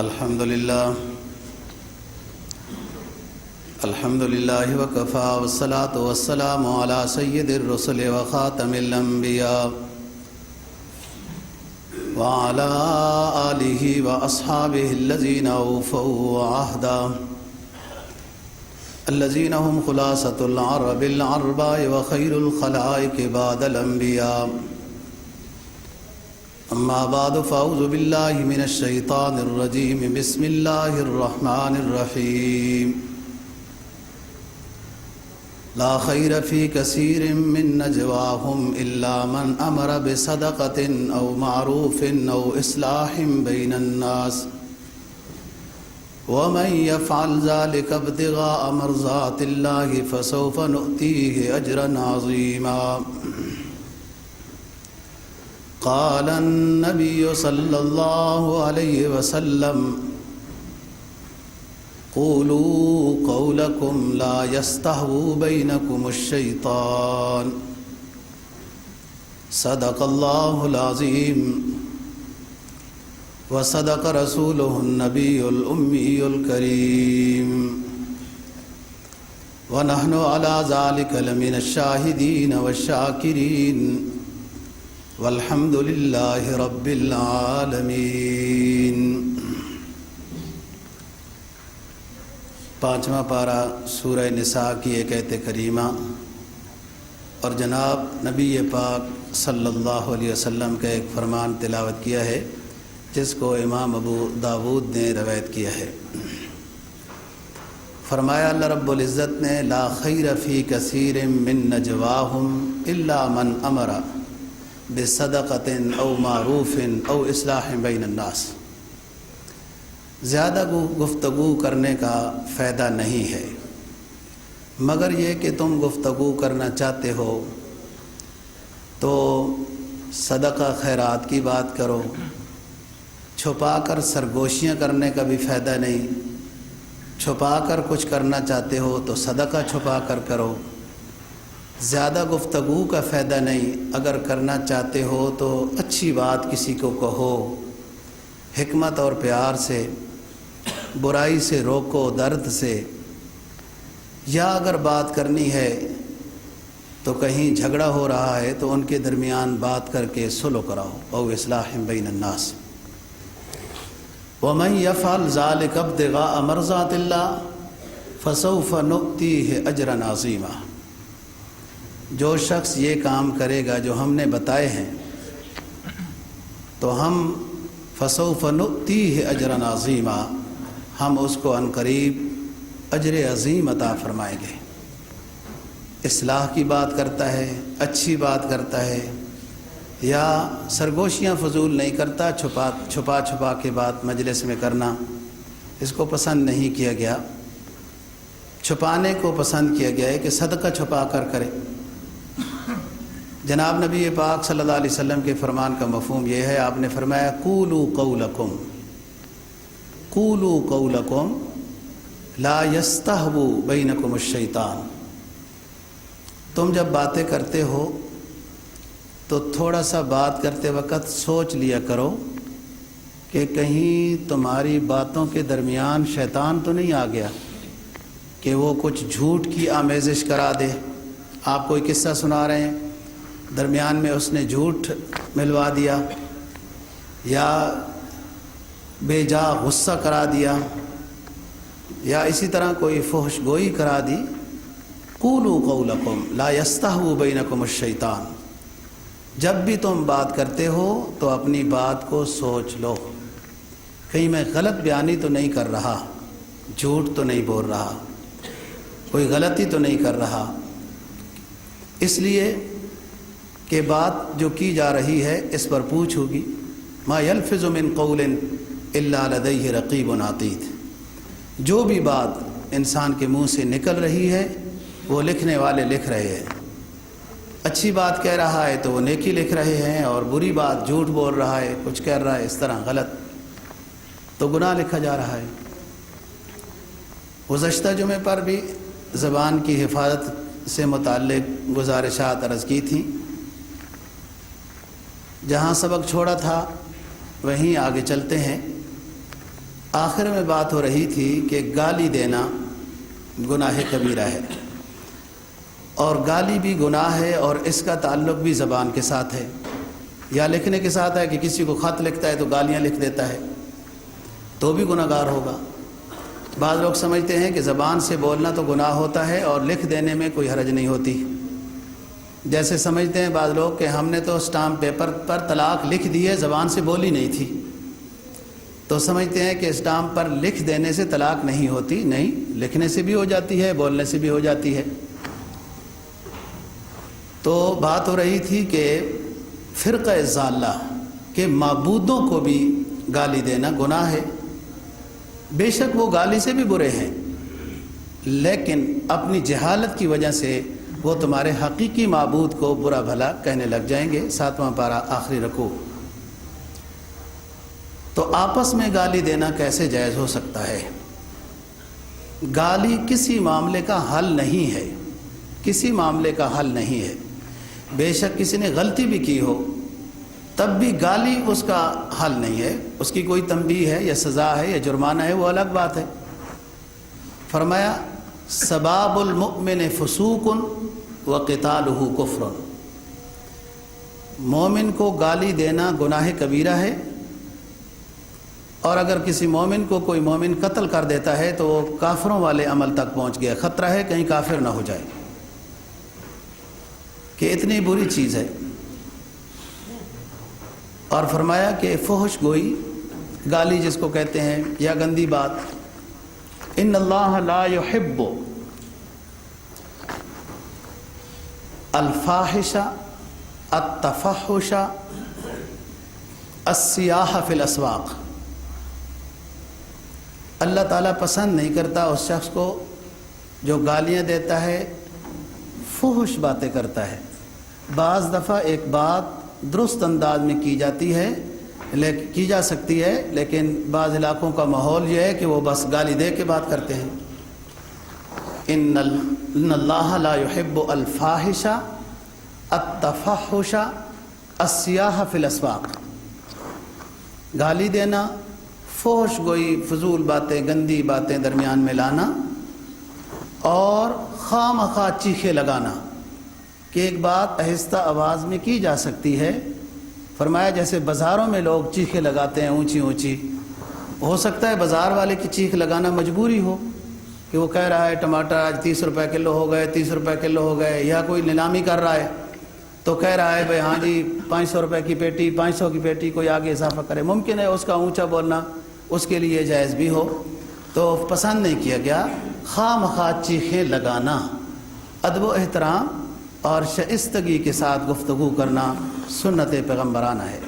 الحمد للہ وکفا والصلاة والسلام علی سید الرسل وخاتم الانبیاء وعلى آلہ واصحابہ الذین اوفوا عہدا الذین هم خلاصة العرب العرباء وخیر الخلائق بعد الانبیاء اما بعد فاعوذ باللہ من الشیطان الرجیم بسم اللہ الرحمن الرحیم لا خیر فی کثیر من نجواہم الا من امر بصدقۃ او معروف او اصلاح بین الناس ومن يفعل ذلك ابتغاء مرضات اللہ فسوف نؤتیہ اجرا عظیما قال النبی صلی اللہ علیہ وسلم قولوا قولکم لا یستہو بینکم الشیطان صدق اللہ العظیم وصدق رسولہ النبی الأمی الکریم ونحن علی ذلک لمن الشاہدین والشاکرین والحمد للہ رب العالمین۔ پانچواں پارہ سورہ نساء کی ایک آیت کریمہ اور جناب نبی پاک صلی اللہ علیہ وسلم کا ایک فرمان تلاوت کیا ہے جس کو امام ابو داود نے روایت کیا ہے۔ فرمایا اللہ رب العزت نے لا خیر فی کثیر من نجواہم الا من امر بصدقۃ او معروف او اصلاح بین الناس۔ زیادہ گفتگو کرنے کا فائدہ نہیں ہے مگر یہ کہ تم گفتگو کرنا چاہتے ہو تو صدقہ خیرات کی بات کرو، چھپا کر سرگوشیاں کرنے کا بھی فائدہ نہیں، چھپا کر کچھ کرنا چاہتے ہو تو صدقہ چھپا کر کرو۔ زیادہ گفتگو کا فائدہ نہیں، اگر کرنا چاہتے ہو تو اچھی بات کسی کو کہو، حکمت اور پیار سے، برائی سے روکو، درد سے، یا اگر بات کرنی ہے تو کہیں جھگڑا ہو رہا ہے تو ان کے درمیان بات کر کے صلح کراؤ، او اصلاح بین الناس۔ ومن یفعل ذلک ابتغاء مرضات اللہ فسوف نؤتیہ اجرا عظیما۔ جو شخص یہ کام کرے گا جو ہم نے بتائے ہیں تو ہم فسوف نؤتیہ اجرا عظیما، ہم اس کو عنقریب اجر عظیم عطا فرمائیں گے۔ اصلاح کی بات کرتا ہے، اچھی بات کرتا ہے، یا سرگوشیاں فضول نہیں کرتا، چھپا کے بات مجلس میں کرنا اس کو پسند نہیں کیا گیا، چھپانے کو پسند کیا گیا ہے کہ صدقہ چھپا کر کرے۔ جناب نبی پاک صلی اللہ علیہ وسلم کے فرمان کا مفہوم یہ ہے، آپ نے فرمایا قولوا قولکم، قولوا قولکم لا یستہو بینکم الشیطان۔ تم جب باتیں کرتے ہو تو تھوڑا سا بات کرتے وقت سوچ لیا کرو کہ کہیں تمہاری باتوں کے درمیان شیطان تو نہیں آ گیا کہ وہ کچھ جھوٹ کی آمیزش کرا دے۔ آپ کوئی قصہ سنا رہے ہیں، درمیان میں اس نے جھوٹ ملوا دیا یا بے جا غصہ کرا دیا یا اسی طرح کوئی فحش گوئی کرا دی۔ قولوا قولکم لا یستہو بینکم الشیطان۔ جب بھی تم بات کرتے ہو تو اپنی بات کو سوچ لو، کہیں میں غلط بیانی تو نہیں کر رہا، جھوٹ تو نہیں بول رہا، کوئی غلطی تو نہیں کر رہا، اس لیے کہ بات جو کی جا رہی ہے اس پر پوچھ ہوگی۔ ما یلفظ من قول الا لدیہ رقیب عتید۔ جو بھی بات انسان کے منہ سے نکل رہی ہے وہ لکھنے والے لکھ رہے ہیں۔ اچھی بات کہہ رہا ہے تو وہ نیکی لکھ رہے ہیں، اور بری بات جھوٹ بول رہا ہے، کچھ کہہ رہا ہے اس طرح غلط تو گناہ لکھا جا رہا ہے۔ گزشتہ جمعے پر بھی زبان کی حفاظت سے متعلق گزارشات عرض کی تھیں، جہاں سبق چھوڑا تھا وہیں آگے چلتے ہیں۔ آخر میں بات ہو رہی تھی کہ گالی دینا گناہ کبیرہ ہے، اور گالی بھی گناہ ہے، اور اس کا تعلق بھی زبان کے ساتھ ہے یا لکھنے کے ساتھ ہے کہ کسی کو خط لکھتا ہے تو گالیاں لکھ دیتا ہے تو بھی گناہ گار ہوگا۔ بعض لوگ سمجھتے ہیں کہ زبان سے بولنا تو گناہ ہوتا ہے اور لکھ دینے میں کوئی حرج نہیں ہوتی، جیسے سمجھتے ہیں بعض لوگ کہ ہم نے تو اسٹامپ پیپر پر طلاق لکھ دی ہے، زبان سے بولی نہیں تھی، تو سمجھتے ہیں کہ اسٹامپ پر لکھ دینے سے طلاق نہیں ہوتی۔ نہیں، لکھنے سے بھی ہو جاتی ہے، بولنے سے بھی ہو جاتی ہے۔ تو بات ہو رہی تھی کہ فرقہ ضالہ کے معبودوں کو بھی گالی دینا گناہ ہے۔ بے شک وہ گالی سے بھی برے ہیں، لیکن اپنی جہالت کی وجہ سے وہ تمہارے حقیقی معبود کو برا بھلا کہنے لگ جائیں گے۔ 7واں پارہ آخری رکوع۔ تو آپس میں گالی دینا کیسے جائز ہو سکتا ہے؟ گالی کسی معاملے کا حل نہیں ہے، کسی معاملے کا حل نہیں ہے۔ بے شک کسی نے غلطی بھی کی ہو تب بھی گالی اس کا حل نہیں ہے، اس کی کوئی تنبیہ ہے یا سزا ہے یا جرمانہ ہے، وہ الگ بات ہے۔ فرمایا سباب المؤمن فسوق وقتالہ کفر، مومن کو گالی دینا گناہ کبیرہ ہے، اور اگر کسی مومن کو کوئی مومن قتل کر دیتا ہے تو وہ کافروں والے عمل تک پہنچ گیا، خطرہ ہے کہیں کافر نہ ہو جائے، کہ اتنی بری چیز ہے۔ اور فرمایا کہ فحش گوئی، گالی جس کو کہتے ہیں، یا گندی بات، ان اللہ لا يحب الفاحش التفحش السیاح فی الاسواق، اللہ تعالیٰ پسند نہیں کرتا اس شخص کو جو گالیاں دیتا ہے، فحش باتیں کرتا ہے۔ بعض دفعہ ایک بات درست انداز میں کی جاتی ہے، کی جا سکتی ہے، لیکن بعض علاقوں کا ماحول یہ ہے کہ وہ بس گالی دے کے بات کرتے ہیں۔ ان اللہ لا يحب الفاحش التفحش السیاح فی الاسواق، گالی دینا، فحش گوئی، فضول باتیں، گندی باتیں درمیان میں لانا، اور خواہ مخواہ چیخے لگانا، کہ ایک بات آہستہ آواز میں کی جا سکتی ہے۔ فرمایا جیسے بازاروں میں لوگ چیخیں لگاتے ہیں اونچی اونچی، ہو سکتا ہے بازار والے کی چیخ لگانا مجبوری ہو، کہ وہ کہہ رہا ہے ٹماٹر آج 30 روپے کلو ہو گئے، 30 روپے کلو ہو گئے، یا کوئی نیلامی کر رہا ہے تو کہہ رہا ہے بھائی ہاں جی 500 روپے کی پیٹی، 500 کی پیٹی، کوئی آگے اضافہ کرے، ممکن ہے اس کا اونچا بولنا اس کے لیے جائز بھی ہو، تو پسند نہیں کیا گیا۔ خواہ مخواہ چیخیں لگانا، ادب و احترام اور شائستگی کے ساتھ گفتگو کرنا سنت پیغمبرانہ ہے۔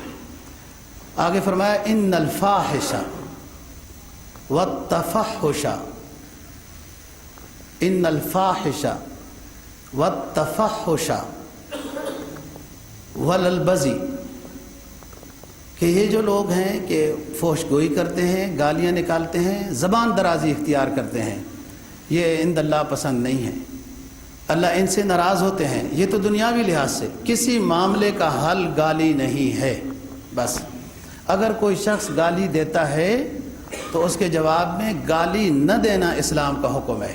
آگے فرمایا ان الفاحش والتفحش، ان الفاحش والتفحش والبذی، کہ یہ جو لوگ ہیں کہ فحش گوئی کرتے ہیں، گالیاں نکالتے ہیں، زبان درازی اختیار کرتے ہیں، یہ عند اللہ پسند نہیں ہے، اللہ ان سے ناراض ہوتے ہیں۔ یہ تو دنیاوی لحاظ سے کسی معاملے کا حل گالی نہیں ہے۔ بس اگر کوئی شخص گالی دیتا ہے تو اس کے جواب میں گالی نہ دینا اسلام کا حکم ہے،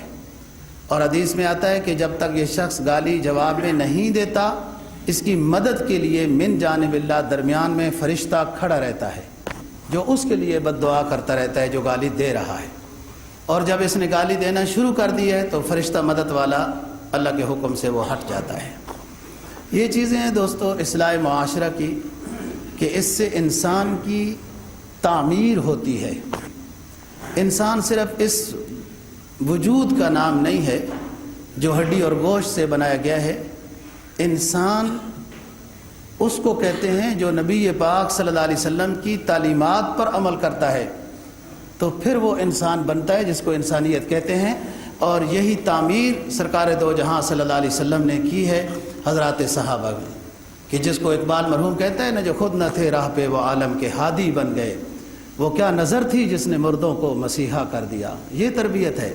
اور حدیث میں آتا ہے کہ جب تک یہ شخص گالی جواب میں نہیں دیتا، اس کی مدد کے لیے من جانب اللہ درمیان میں فرشتہ کھڑا رہتا ہے جو اس کے لیے بد دعا کرتا رہتا ہے جو گالی دے رہا ہے، اور جب اس نے گالی دینا شروع کر دی ہے تو فرشتہ مدد والا اللہ کے حکم سے وہ ہٹ جاتا ہے۔ یہ چیزیں ہیں دوستو اصلاح معاشرہ کی، کہ اس سے انسان کی تعمیر ہوتی ہے۔ انسان صرف اس وجود کا نام نہیں ہے جو ہڈی اور گوشت سے بنایا گیا ہے، انسان اس کو کہتے ہیں جو نبی پاک صلی اللہ علیہ وسلم کی تعلیمات پر عمل کرتا ہے، تو پھر وہ انسان بنتا ہے جس کو انسانیت کہتے ہیں۔ اور یہی تعمیر سرکار دو جہاں صلی اللہ علیہ وسلم نے کی ہے حضرات صحابہ میں، کہ جس کو اقبال مرحوم کہتا ہے نا، جو خود نہ تھے راہ پہ وہ عالم کے ہادی بن گئے، وہ کیا نظر تھی جس نے مردوں کو مسیحا کر دیا۔ یہ تربیت ہے۔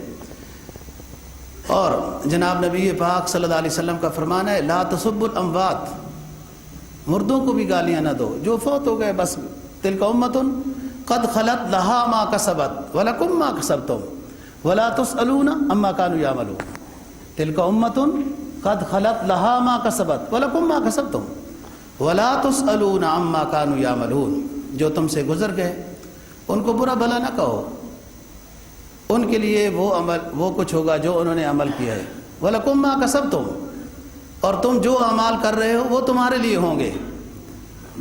اور جناب نبی پاک صلی اللہ علیہ وسلم کا فرمان ہے لا تسبوا الاموات، مردوں کو بھی گالیاں نہ دو، جو فوت ہو گئے بس تلک امۃ قد خلت لہا ما کسبت ولکم ما کسبتم ولا تسألون عما كانوا يعملون تلک امۃ قد خلت لہا ما کسبت ولکم ما کسبتم ولا تسألون عما كانوا يعملون. جو تم سے گزر گئے ان کو برا بھلا نہ کہو، ان کے لیے وہ کچھ ہوگا جو انہوں نے عمل کیا ہے. وَلَكُمْ مَا كَسَبْتُمْ، اور تم جو اعمال کر رہے ہو وہ تمہارے لیے ہوں گے.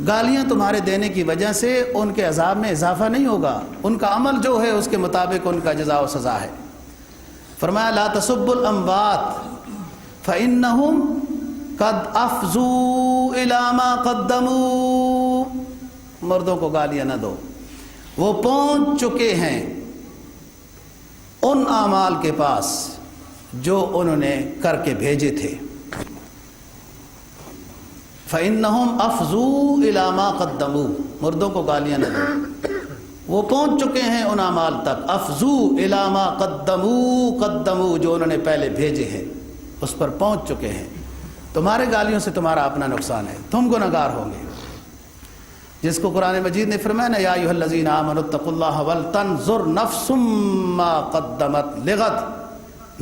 گالیاں تمہارے دینے کی وجہ سے ان کے عذاب میں اضافہ نہیں ہوگا، ان کا عمل جو ہے اس کے مطابق ان کا جزا و سزا ہے. فرمایا لا تسبوا الاموات فإنهم قد افضوا الى ما قدموا. مردوں کو گالیاں نہ دو، وہ پہنچ چکے ہیں ان اعمال کے پاس جو انہوں نے کر کے بھیجے تھے. فَإِنَّهُمْ أَفْضُوا إِلَى مَا قَدَّمُوا. مردوں کو گالیاں نہ دو، وہ پہنچ چکے ہیں ان اعمال تک. افضوا إِلَى مَا قَدَّمُوا جو انہوں نے پہلے بھیجے ہیں اس پر پہنچ چکے ہیں. تمہارے گالیوں سے تمہارا اپنا نقصان ہے، تم گنہگار ہوں گے. جس کو قرآن مجید نے فرمایا نا یا ایھا الذین آمنوا اتقوا اللہ ولتنظر نفس ما قدمت لغد،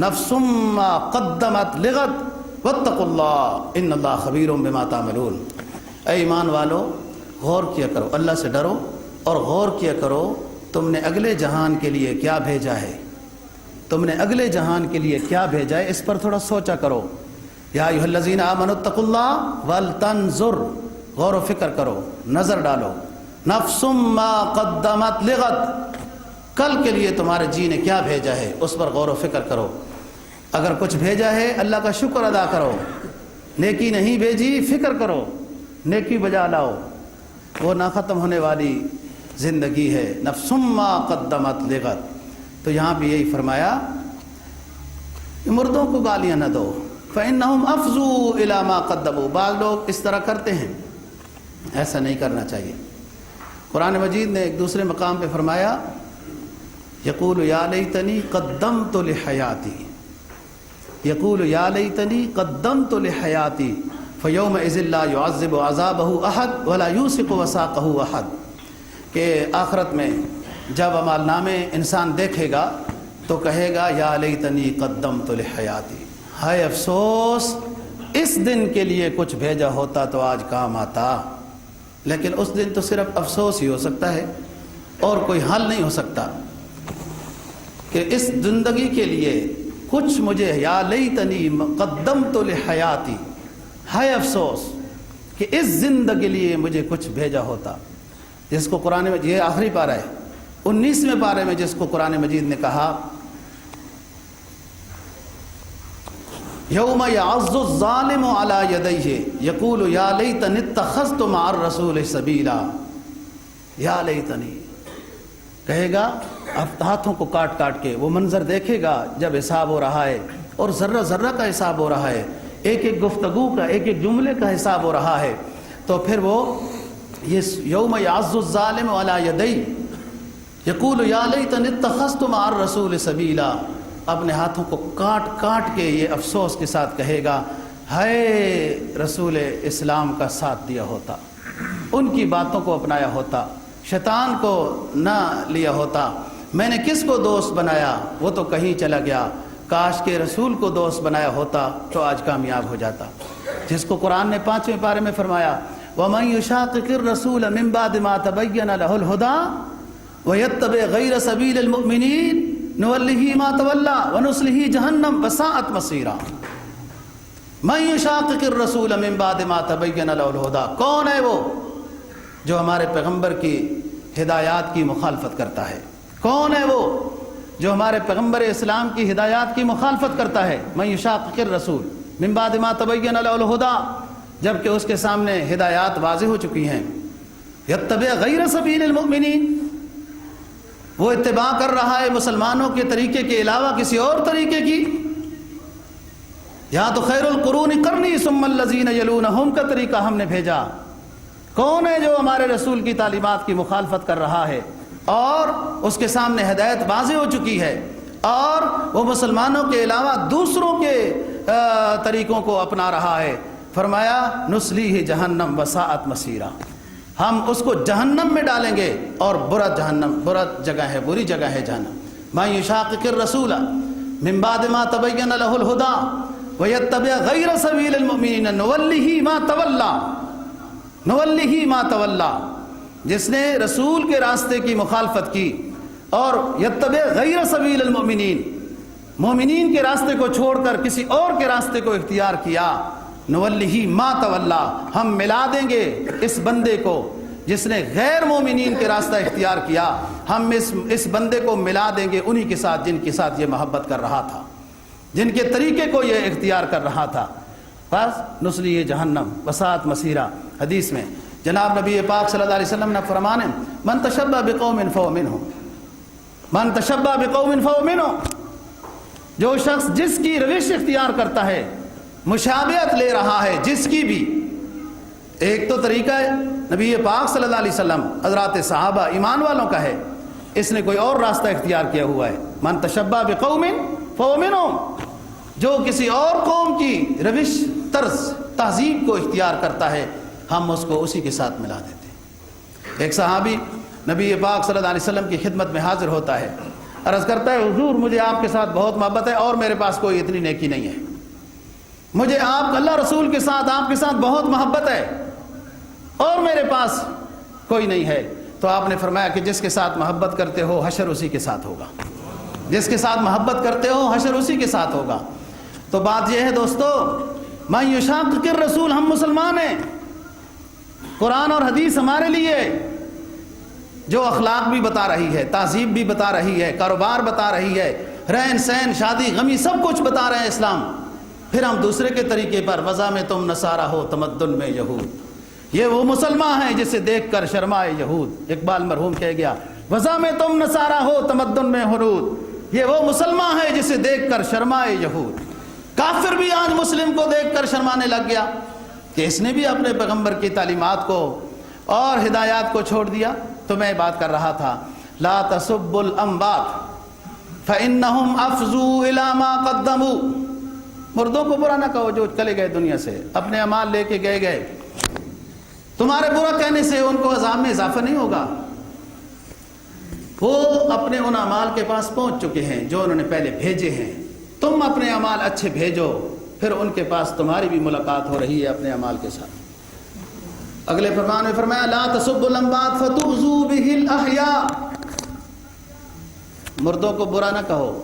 نفس ما قدمت لغد واتقوا اللہ ان اللہ خبیر بما تعملون. اے ایمان والو، غور کیا کرو، اللہ سے ڈرو اور غور کیا کرو تم نے اگلے جہان کے لیے کیا بھیجا ہے، تم نے اگلے جہان کے لیے کیا بھیجا ہے، اس پر تھوڑا سوچا کرو. یا ایھا الذین آمنوا اتقوا اللہ ولتنظر، غور و فکر کرو، نظر ڈالو. نفس ما قدمت لغد، کل کے لیے تمہارے جی نے کیا بھیجا ہے اس پر غور و فکر کرو. اگر کچھ بھیجا ہے اللہ کا شکر ادا کرو، نیکی نہیں بھیجی فکر کرو، نیکی بجا لاؤ. وہ نہ ختم ہونے والی زندگی ہے. نفس ما قدمت لغد. تو یہاں بھی یہی فرمایا مردوں کو گالیاں نہ دو. فإنهم أفضوا إلى ما قدموا. بعض لوگ اس طرح کرتے ہیں، ایسا نہیں کرنا چاہیے. قرآن مجید نے ایک دوسرے مقام پہ فرمایا یقول یا لیتنی قدمت لحیاتی، یقول یا لیتنی قدمت لحیاتی فیومئذ لا یعذب عذابہ احد ولا یوثق وثاقہ احد. کہ آخرت میں جب اعمال نامے انسان دیکھے گا تو کہے گا یا لیتنی قدمت لحیاتی، ہائے افسوس اس دن کے لیے کچھ بھیجا ہوتا تو آج کام آتا. لیکن اس دن تو صرف افسوس ہی ہو سکتا ہے اور کوئی حل نہیں ہو سکتا کہ اس زندگی کے لیے کچھ مجھے یا لیتنی قدمت لحیاتی، ہائے افسوس کہ اس زندگی کے لیے مجھے کچھ بھیجا ہوتا. جس کو قرآن میں، یہ آخری پارہ ہے 19ویں پارے میں، جس کو قرآن مجید نے کہا یوم یعض الظالم علی یدیہ یقول یا لیتنی اتخذت مع الرسول سبیلا. یا لیتنی کہے گا، ہاتھوں کو کاٹ کاٹ کے وہ منظر دیکھے گا جب حساب ہو رہا ہے اور ذرہ ذرہ کا حساب ہو رہا ہے، ایک ایک گفتگو کا، ایک ایک جملے کا حساب ہو رہا ہے. تو پھر وہ یہ یوم یعض الظالم علی یدیہ یقول یا لیتنی اتخذت مع الرسول سبیلا، اپنے ہاتھوں کو کاٹ کاٹ کے یہ افسوس کے ساتھ کہے گا ہائے رسول اسلام کا ساتھ دیا ہوتا، ان کی باتوں کو اپنایا ہوتا، شیطان کو نہ لیا ہوتا. میں نے کس کو دوست بنایا، وہ تو کہیں چلا گیا، کاش کے رسول کو دوست بنایا ہوتا تو آج کامیاب ہو جاتا. جس کو قرآن نے 5ویں پارے میں فرمایا وَمَن يُشَاقِقِ الرَّسُولَ مِن بَعْدِ مَا تَبَيَّنَ لَهُ الْهُدَىٰ وَيَتَّبِعْ غَيْرَ سَبِيلِ الْمُؤْمِنِينَ نُوَلِّهِ مَا تَوَلَّىٰ وَنُصْلِهِ جَهَنَّمَ وَسَاءَتْ مَصِيرًا. مَن يُشَاقِقِ الرَّسُولَ مِن بَعْدِ مَا تَبَيَّنَ لَهُ الْهُدَىٰ. کون ہے وہ جو ہمارے پیغمبر کی ہدایات کی مخالفت کرتا ہے؟ کون ہے وہ جو ہمارے پیغمبر اسلام کی ہدایات کی مخالفت کرتا ہے؟ من یشاقق الرسول من بعد ما تبین له الهدى، جبکہ اس کے سامنے ہدایات واضح ہو چکی ہیں. یتبع غیر سبیل المؤمنین، وہ اتباع کر رہا ہے مسلمانوں کے طریقے کے علاوہ کسی اور طریقے کی. یہاں تو خیر القرون قرنی ثم الذین یلونہم کا طریقہ ہم نے بھیجا. کون ہے جو ہمارے رسول کی تعلیمات کی مخالفت کر رہا ہے اور اس کے سامنے ہدایت واضح ہو چکی ہے اور وہ مسلمانوں کے علاوہ دوسروں کے طریقوں کو اپنا رہا ہے؟ فرمایا نصلیہ جہنم وساءت مصیرا، ہم اس کو جہنم میں ڈالیں گے، اور برا جگہ ہے، بری جگہ ہے جہنم۔ مَن یُشَاقِقِ الرَّسُولَ مِن بَعْدِ مَا تَبَيَّنَ لَهُ الْهُدَىٰ وَيَتَّبِعْ غَيْرَ سَبِيلِ الْمُؤْمِنِينَ نُوَلِّهِ مَا تَوَلَّىٰ، جس نے رسول کے راستے کی مخالفت کی اور یتبع غیر سبیل المؤمنین، مومنین کے راستے کو چھوڑ کر کسی اور کے راستے کو اختیار کیا، نولیہ ما تولا، ہم ملا دیں گے اس بندے کو جس نے غیر مومنین کے راستہ اختیار کیا، ہم اس بندے کو ملا دیں گے انہی کے ساتھ جن کے ساتھ یہ محبت کر رہا تھا، جن کے طریقے کو یہ اختیار کر رہا تھا۔ بس نصلی جہنم وساعت مسیرہ۔ حدیث میں جناب نبی پاک صلی اللہ علیہ وسلم نے فرمانے، من تشبہ بقوم فہو منہم، من تشبہ بقوم فہو منہم، جو شخص جس کی روش اختیار کرتا ہے، مشابہت لے رہا ہے جس کی بھی، ایک تو طریقہ ہے نبی پاک صلی اللہ علیہ وسلم، حضرات صحابہ ایمان والوں کا ہے، اس نے کوئی اور راستہ اختیار کیا ہوا ہے۔ من تشبہ بقوم فہو منہم، جو کسی اور قوم کی روش، طرز، تہذیب کو اختیار کرتا ہے، ہم اس کو اسی کے ساتھ ملا دیتے ہیں۔ ایک صحابی نبی پاک صلی اللہ علیہ وسلم کی خدمت میں حاضر ہوتا ہے، عرض کرتا ہے، حضور مجھے آپ کے ساتھ بہت محبت ہے اور میرے پاس کوئی اتنی نیکی نہیں ہے، مجھے آپ اللہ رسول کے ساتھ، آپ کے ساتھ بہت محبت ہے اور میرے پاس کوئی نہیں ہے۔ تو آپ نے فرمایا کہ جس کے ساتھ محبت کرتے ہو حشر اسی کے ساتھ ہوگا، جس کے ساتھ محبت کرتے ہو حشر اسی کے ساتھ ہوگا۔ تو بات یہ ہے دوستو، من یشاقق الرسول، ہم مسلمان ہیں، قرآن اور حدیث ہمارے لیے جو اخلاق بھی بتا رہی ہے، تہذیب بھی بتا رہی ہے، کاروبار بتا رہی ہے، رہن سہن، شادی غمی، سب کچھ بتا رہے ہیں اسلام۔ پھر ہم دوسرے کے طریقے پر، وضع میں تم نصارہ ہو تمدن میں یہود، یہ وہ مسلمان ہیں جسے دیکھ کر شرمائے یہود، اقبال مرحوم کہہ گیا، وضع میں تم نصارہ ہو تمدن میں ہنود، یہ وہ مسلمان ہے جسے دیکھ کر شرمائے یہود۔ کافر بھی آج مسلم کو دیکھ کر شرمانے لگ گیا کہ اس نے بھی اپنے پیغمبر کی تعلیمات کو اور ہدایات کو چھوڑ دیا۔ تو میں بات کر رہا تھا، لا تسبوا الاموات فانہم افضوا الی ما قدموا، مردوں کو برا نہ کہو جو چلے گئے دنیا سے، اپنے اعمال لے کے گئے، تمہارے برا کہنے سے ان کو عذاب میں اضافہ نہیں ہوگا، وہ اپنے ان اعمال کے پاس پہنچ چکے ہیں جو انہوں نے پہلے بھیجے ہیں، تم اپنے اعمال اچھے بھیجو، پھر ان کے پاس تمہاری بھی ملاقات ہو رہی ہے اپنے اعمال کے ساتھ۔ اگلے فرمان میں فرمایا، لا تسبوا الاموات فتؤذوا به الاحیاء، مردوں کو برا نہ کہو،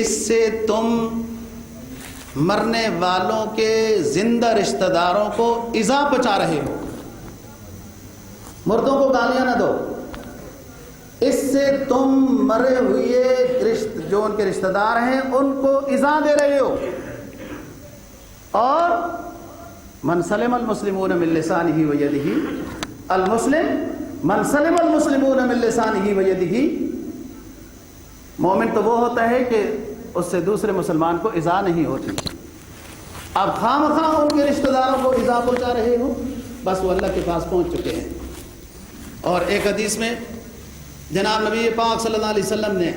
اس سے تم مرنے والوں کے زندہ رشتہ داروں کو ایذا پہنچا رہے ہو، مردوں کو گالیاں نہ دو، اس سے تم مرے ہوئے جو ان کے رشتہ دار ہیں ان کو ایذا دے رہے ہو۔ اور من سلم المسلمون من لسانہ ویدہ، المسلم من سلم المسلمون من لسانہ ویدہ، مومن تو وہ ہوتا ہے کہ اس سے دوسرے مسلمان کو ایذا نہیں ہوتی۔ اب خواہ مخواہ ان کے رشتہ داروں کو ایذا پہنچا رہے ہو، بس وہ اللہ کے پاس پہنچ چکے ہیں۔ اور ایک حدیث میں جناب نبی پاک صلی اللہ علیہ وسلم نے،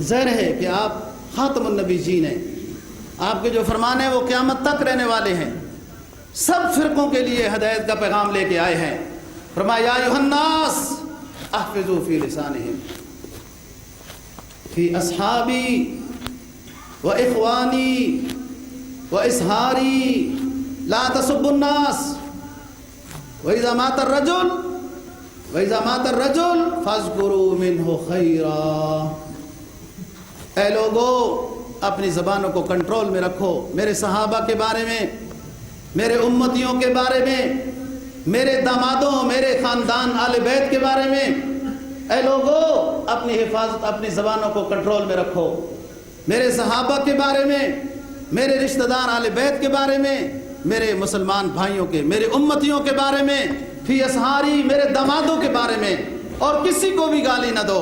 ظاہر ہے کہ آپ خاتم النبیین ہیں، آپ کے جو فرمان ہیں وہ قیامت تک رہنے والے ہیں، سب فرقوں کے لیے ہدایت کا پیغام لے کے آئے ہیں۔ فرمایا، یا ایھا الناس احفظوا فی لسانہم فی اصحابی و اخوانی و اسہاری لا تسبوا الناس واذا مات الرجل وَإِذَا مَاتَ الرَّجُلُ فَاذْكُرُوا مِنْهُ خَيْرًا، اے لوگو اپنی زبانوں کو کنٹرول میں رکھو، میرے صحابہ کے بارے میں، میرے امتیوں کے بارے میں، میرے دامادوں، میرے خاندان آل بیت کے بارے میں، اے لوگو اپنی حفاظت، اپنی زبانوں کو کنٹرول میں رکھو، میرے صحابہ کے بارے میں، میرے رشتہ دار آل بیت کے بارے میں، میرے مسلمان بھائیوں کے، میرے امتیوں کے بارے میں، فی اسحاری، میرے دامادوں کے بارے میں، اور کسی کو بھی گالی نہ دو،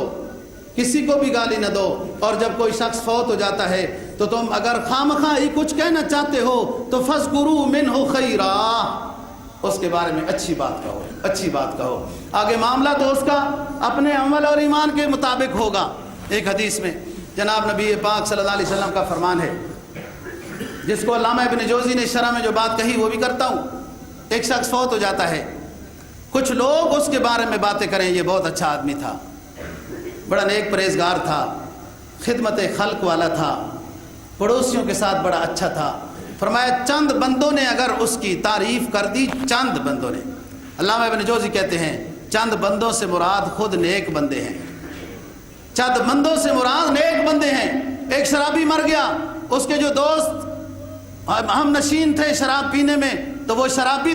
کسی کو بھی گالی نہ دو۔ اور جب کوئی شخص فوت ہو جاتا ہے تو تم اگر خامخواہ ہی کچھ کہنا چاہتے ہو تو فَاذْكُرُوا مِنْهُ خَيْرًا، اس کے بارے میں اچھی بات کہو، اچھی بات کہو، آگے معاملہ تو اس کا اپنے عمل اور ایمان کے مطابق ہوگا۔ ایک حدیث میں جناب نبی پاک صلی اللہ علیہ وسلم کا فرمان ہے، جس کو علامہ ابن جوزی نے شرح میں جو بات کہی وہ بھی کرتا ہوں۔ ایک شخص فوت ہو جاتا ہے، کچھ لوگ اس کے بارے میں باتیں کریں یہ بہت اچھا آدمی تھا، بڑا نیک پرہیزگار تھا، خدمت خلق والا تھا، پڑوسیوں کے ساتھ بڑا اچھا تھا۔ فرمایا چند بندوں نے اگر اس کی تعریف کر دی، چند بندوں نے، علامہ ابن جوزی کہتے ہیں چند بندوں سے مراد خود نیک بندے ہیں، چند بندوں سے مراد نیک بندے ہیں۔ ایک شرابی مر گیا، اس کے جو دوست ہم نشین تھے شراب پینے میں، تو وہ شرابی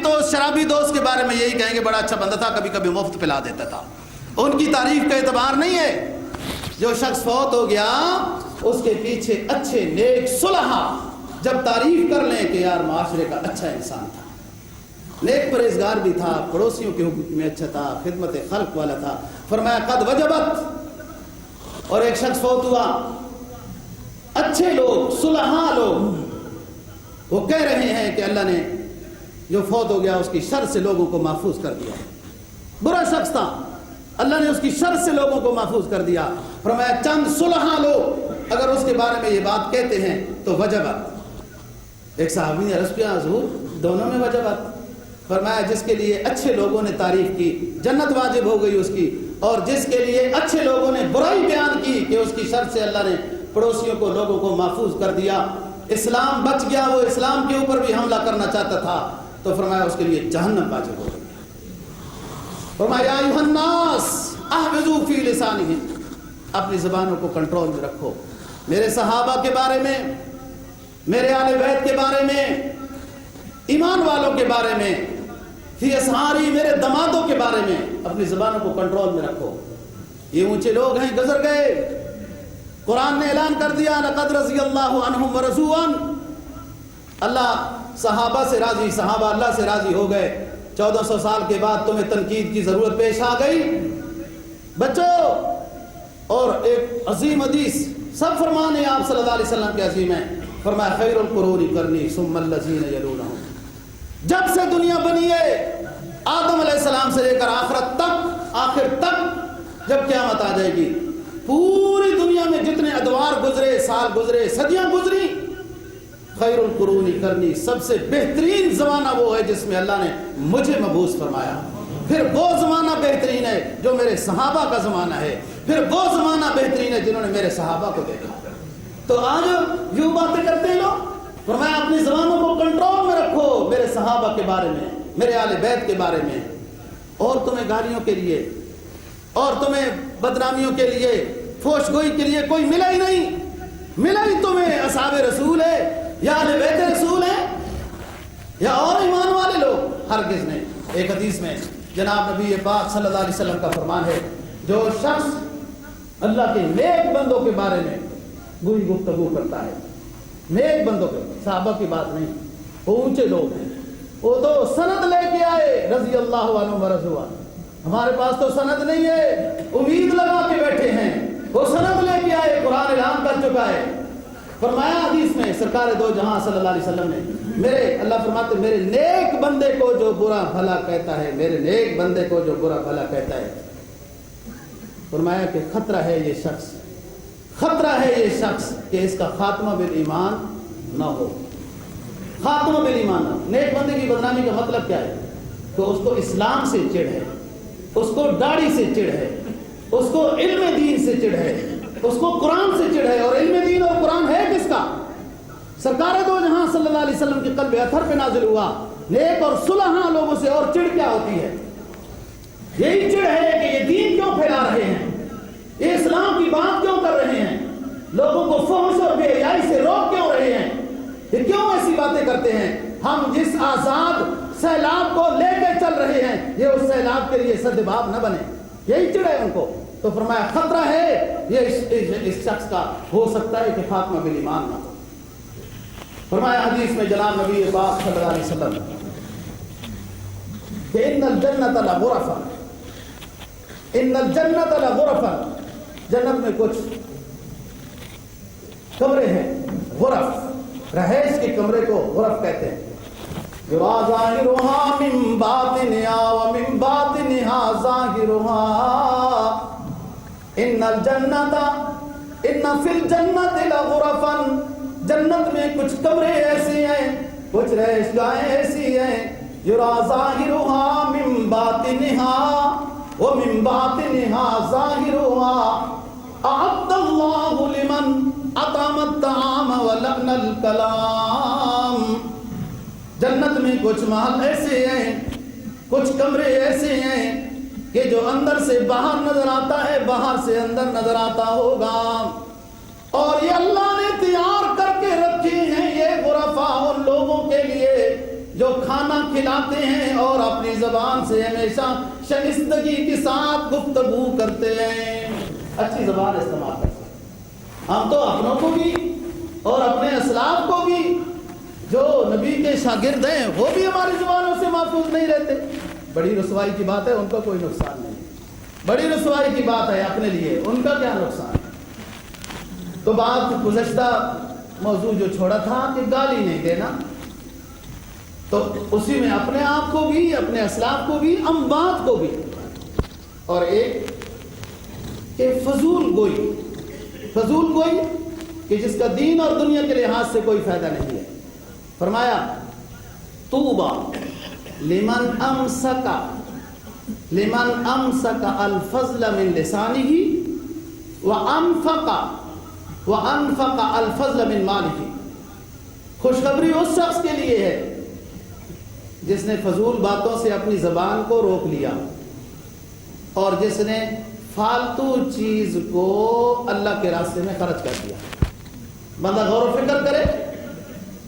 دوست کے بارے میں یہی کہیں گے بڑا اچھا بندہ تھا، کبھی کبھی مفت پلا دیتا تھا۔ ان کی تعریف کا اعتبار نہیں ہے۔ جو شخص فوت ہو گیا اس کے پیچھے اچھے نیک صلحاء جب تعریف کر لیں کہ یار معاشرے کا اچھا انسان تھا، نیک پرہیزگار بھی تھا، پڑوسیوں کے حقوق میں اچھا تھا، خدمت خلق والا تھا، فرمایا قد وجبت۔ اور ایک شخص فوت ہوا، اچھے لوگ صلحاء لوگ وہ کہہ رہے ہیں کہ اللہ نے جو فوت ہو گیا اس کی شر سے لوگوں کو محفوظ کر دیا، برا شخص تھا، اللہ نے اس کی شر سے لوگوں کو محفوظ کر دیا۔ فرمایا چند صلحاء لوگ اگر اس کے بارے میں یہ بات کہتے ہیں تو وجبت۔ ایک صحابی نے عرض کیا حضور دونوں میں وجبت؟ فرمایا جس کے لیے اچھے لوگوں نے تعریف کی جنت واجب ہو گئی اس کی، اور جس کے لیے اچھے لوگوں نے برائی بیان کی کہ اس کی شر سے اللہ نے پڑوسیوں کو لوگوں کو محفوظ کر دیا، اسلام بچ گیا، وہ اسلام کے اوپر بھی حملہ کرنا چاہتا تھا، تو فرمایا اس کے لیے جہنم واجب ہو گئی۔ فرمایا ایھا الناس احفظوا فی لسانہم، اپنی زبانوں کو کنٹرول میں رکھو، میرے صحابہ کے بارے میں، میرے آل بیت کے بارے میں، ایمان والوں کے بارے میں، فی اسحاری میرے دمادوں کے بارے میں اپنی زبانوں کو کنٹرول میں رکھو۔ یہ اونچے لوگ ہیں، گزر گئے، قرآن نے اعلان کر دیا لقد رضی اللہ عنہم ورضوا عنہ، اللہ صحابہ سے راضی، صحابہ اللہ سے راضی ہو گئے۔ 1400 سال کے بعد تمہیں تنقید کی ضرورت پیش آ گئی بچو۔ اور ایک عظیم حدیث سب فرمان ہے آپ صلی اللہ علیہ وسلم کے عظیم ہیں، فرمایا خیر القرون قرنی ثم الذین یلونہم۔ جب سے دنیا بنی ہے آدم علیہ السلام سے لے کر آخرت تک، آخر تک جب قیامت آ جائے گی، پوری دنیا میں جتنے ادوار گزرے، سال گزرے، صدیاں گزری، خیر القرون قرنی، سب سے بہترین زمانہ وہ ہے جس میں اللہ نے مجھے مبعوث فرمایا۔ پھر وہ زمانہ بہترین ہے جو میرے صحابہ کا زمانہ ہے، پھر وہ زمانہ بہترین ہے جنہوں نے میرے صحابہ کو دیکھا۔ تو آج یوں باتیں کرتے ہیں لوگ، فرمایا اپنی زبانوں کو کنٹرول میں رکھو، میرے صحابہ کے بارے میں، میرے آل بیت کے بارے میں، اور تمہیں گالیوں کے لیے اور تمہیں بدنامیوں کے لیے، فوش گوئی کے لیے کوئی ملا ہی نہیں، ملا ہی تمہیں اصحاب رسول ہے یا اہل بیت رسول ہے یا اور ایمان والے لوگ، ہرگز نہیں۔ ایک حدیث میں جناب نبی پاک صلی اللہ علیہ وسلم کا فرمان ہے، جو شخص اللہ کے نیک بندوں کے بارے میں گوئی گفتگو کرتا ہے، نیک بندوں کے، صحابہ کی بات نہیں، وہ اونچے لوگ ہیں، وہ تو سند لے کے آئے رضی اللہ عنہ ورضوا عنہ، ہمارے پاس تو سند نہیں ہے، امید لگا کے بیٹھے ہیں، وہ سند لے کے آئے، قرآن اعلان کر چکا ہے۔ فرمایا حدیث میں سرکار دو جہاں صلی اللہ علیہ وسلم نے، میرے اللہ فرماتے میرے نیک بندے کو جو برا بھلا کہتا ہے، میرے نیک بندے کو جو برا بھلا کہتا ہے، فرمایا کہ خطرہ ہے یہ شخص، خطرہ ہے یہ شخص کہ اس کا خاتمہ بالایمان نہ ہو، خاتمہ بالایمان نہ ہو۔ نیک بندے کی بدنامی کا مطلب کیا ہے؟ کہ اس کو اسلام سے چڑ ہے، اس کو داڑھی سے چڑ ہے، اس کو علم دین سے چڑ ہے، اس کو قرآن سے چڑ ہے، اور علم دین اور قرآن ہے کس کا؟ سرکار دو جہاں صلی اللہ علیہ وسلم کے قلب اطہر پہ نازل ہوا۔ نیک اور صلحاء لوگوں سے اور چڑ کیا ہوتی ہے؟ یہی چڑ ہے کہ یہ دین کیوں پھیلا رہے ہیں، یہ اسلام کی بات کیوں کر رہے ہیں، لوگوں کو فحش اور بے حیائی سے روک کیوں رہے ہیں، یہ کیوں ایسی باتیں کرتے ہیں؟ ہم جس آزاد سیلاب کو لے کے چل رہے ہیں یہ اس سیلاب کے لیے سدباب نہ بنے، یہی چڑ ہے ان کو۔ تو فرمایا خطرہ ہے یہ اس شخص کا، ہو سکتا ہے کہ خاتمہ بالایمان نہ ہو۔ فرمایا حدیث میں جناب نبی پاک صلی اللہ علیہ وسلم کہ ان الجنت لغرفا، ان الجنت لغرفا، جنت میں کچھ کمرے ہیں، غرف، رہائش کے کمرے کو غرف کہتے ہیں۔ یرا ظاہرها من باطنها ومن باطنها ظاہرها، ان الجنت ان فی الجنت لغرفا، جنت میں کچھ کمرے ایسے ہیں، کچھ رہائش گاہیں ایسی ہیں، یرا ظاہرها من باطنها ومن باطنها ظاهرها أعد الله لمن أطعم الطعام ولعن الكلام. جنت میں کچھ محل ایسے ہیں، کچھ کمرے ایسے ہیں کہ جو اندر سے باہر نظر آتا ہے، باہر سے اندر نظر آتا ہوگا. اور یہ اللہ نے تیار کر کے رکھے ہیں یہ غرفاء ان لوگوں کے لیے جو کھانا کھلاتے ہیں اور اپنی زبان سے ہمیشہ شائستگی کے ساتھ گفتگو کرتے ہیں، اچھی زبان استعمال کرتے ہیں. ہم تو اپنوں کو بھی اور اپنے اسلاف کو بھی جو نبی کے شاگرد ہیں وہ بھی ہماری زبانوں سے محفوظ نہیں رہتے. بڑی رسوائی کی بات ہے، ان کا کوئی نقصان نہیں. بڑی رسوائی کی بات ہے اپنے لیے، ان کا کیا نقصان. تو بات گزشتہ موضوع جو چھوڑا تھا کہ گالی نہیں دینا، تو اسی میں اپنے آپ کو بھی، اپنے اسلاف کو بھی، اموات کو بھی. اور ایک کہ فضول گوئی کہ جس کا دین اور دنیا کے لحاظ سے کوئی فائدہ نہیں ہے. فرمایا طوبى لمن امسك الفضل من لسانه وانفق الفضل من ماله. خوشخبری اس شخص کے لیے ہے جس نے فضول باتوں سے اپنی زبان کو روک لیا اور جس نے فالتو چیز کو اللہ کے راستے میں خرچ کر دیا. بندہ غور و فکر کرے،